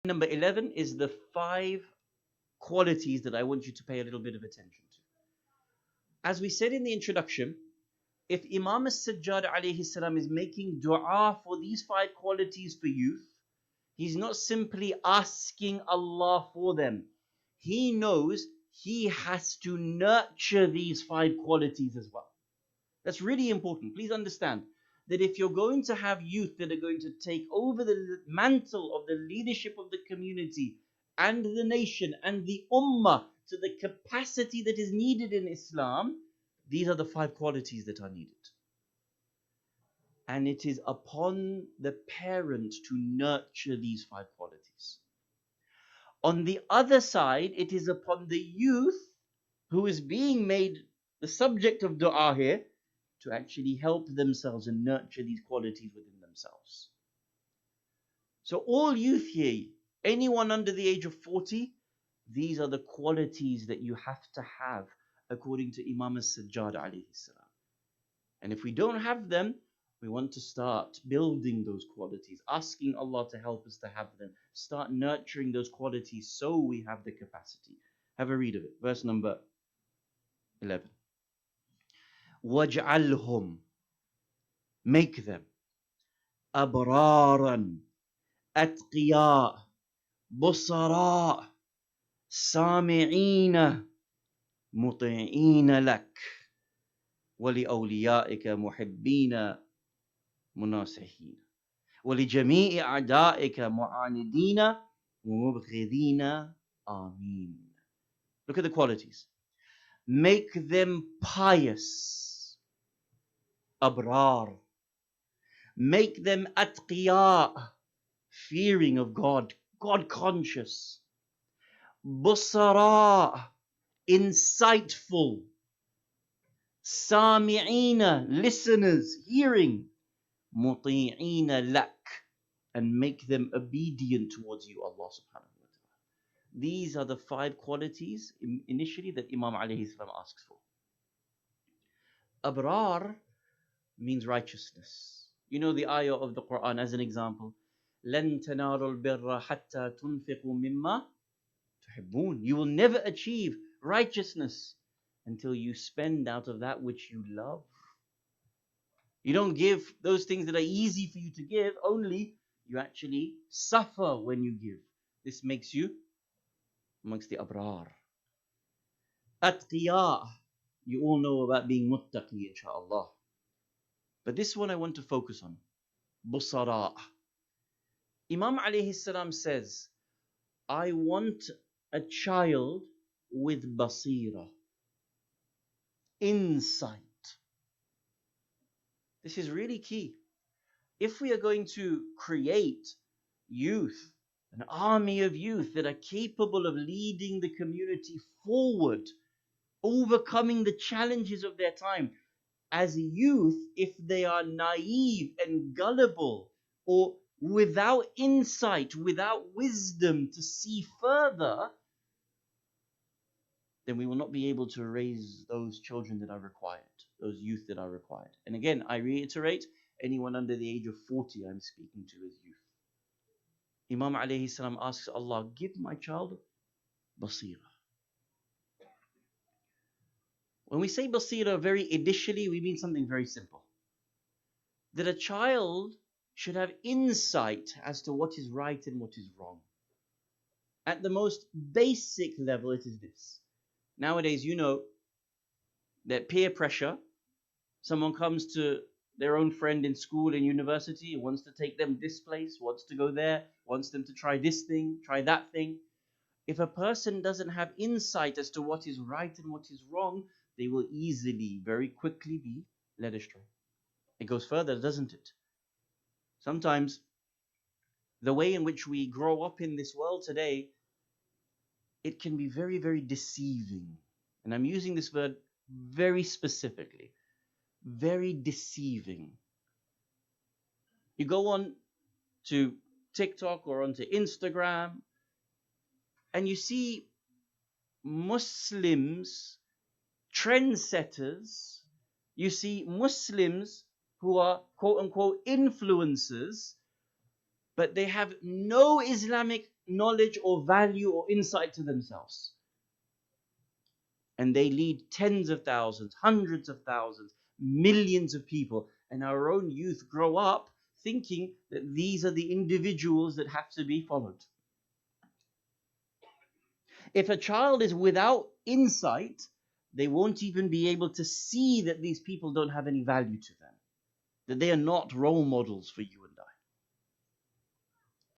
Number 11 is the 5 qualities that I want you to pay a little bit of attention to. As we said in the introduction, if Imam Sajjad alayhi salam is making dua for these 5 qualities for youth, he's not simply asking Allah for them. He knows he has to nurture these 5 qualities as well. That's really important. Please understand that if you're going to have youth that are going to take over the mantle of the leadership of the community and the nation and the ummah to the capacity that is needed in Islam, these are the 5 qualities that are needed. And it is upon the parent to nurture these 5 qualities. On the other side, it is upon the youth who is being made the subject of dua here to actually help themselves and nurture these qualities within themselves. So all youth here, anyone under the age of 40, these are the qualities that you have to have according to Imam Sajjad alayhi salam. And if we don't have them, we want to start building those qualities, asking Allah to help us to have them. Start nurturing those qualities so we have the capacity. Have a read of it. Verse number 11. وَاجْعَلْهُمْ, make them, أَبْرَارًا, أَتْقِيَاء, بُصَرَاء, سَامِعِينَ, مُطِعِينَ لَكَ, وَلِأَوْلِيَائِكَ مُحِبِّينَ مناصحين ولجميع أعدائك معاندين ومبغضين آمين. Look at the qualities. Make them pious, abrar. Make them atqiya, fearing of God, God conscious. Busara, insightful. Sami'ina, listeners, hearing. Muti'ina lak, and make them obedient towards you, Allah subhanahu wa ta'ala. These are the 5 qualities initially that Imam alayhi salam asks for. Abrar means righteousness. You know the ayah of the Quran as an example. لَن تَنَالُوا الْبِرَّ حَتَّى تُنْفِقُوا مِمَّا تُحِبُّونَ. You will never achieve righteousness until you spend out of that which you love. You don't give those things that are easy for you to give, only you actually suffer when you give. This makes you amongst the abrar. Atqiya, you all know about being muttaqi, inshaAllah. But this one I want to focus on. Busara. Imam alayhi salam says, I want a child with basira, insight. This is really key. If we are going to create youth, an army of youth that are capable of leading the community forward, overcoming the challenges of their time, as youth, if they are naive and gullible or without insight, without wisdom to see further, then we will not be able to raise those children that are required, those youth that are required. And again, I reiterate, anyone under the age of 40 I'm speaking to is youth. Imam alayhi salam asks Allah, give my child basira. When we say basira very initially, we mean something very simple. That a child should have insight as to what is right and what is wrong. At the most basic level, it is this. Nowadays, you know that peer pressure, someone comes to their own friend in school and university, wants to take them this place, wants to go there, wants them to try this thing, try that thing. If a person doesn't have insight as to what is right and what is wrong, they will easily, very quickly be led astray. It goes further, doesn't it? Sometimes the way in which we grow up in this world today, it can be very, very deceiving. And I'm using this word very specifically. Very deceiving. You go on to TikTok or onto Instagram, and you see Muslims, trendsetters. You see Muslims who are quote-unquote influencers, but they have no Islamic knowledge or value or insight to themselves. And they lead tens of thousands, hundreds of thousands, millions of people. And our own youth grow up thinking that these are the individuals that have to be followed. If a child is without insight, they won't even be able to see that these people don't have any value to them, that they are not role models for you and I.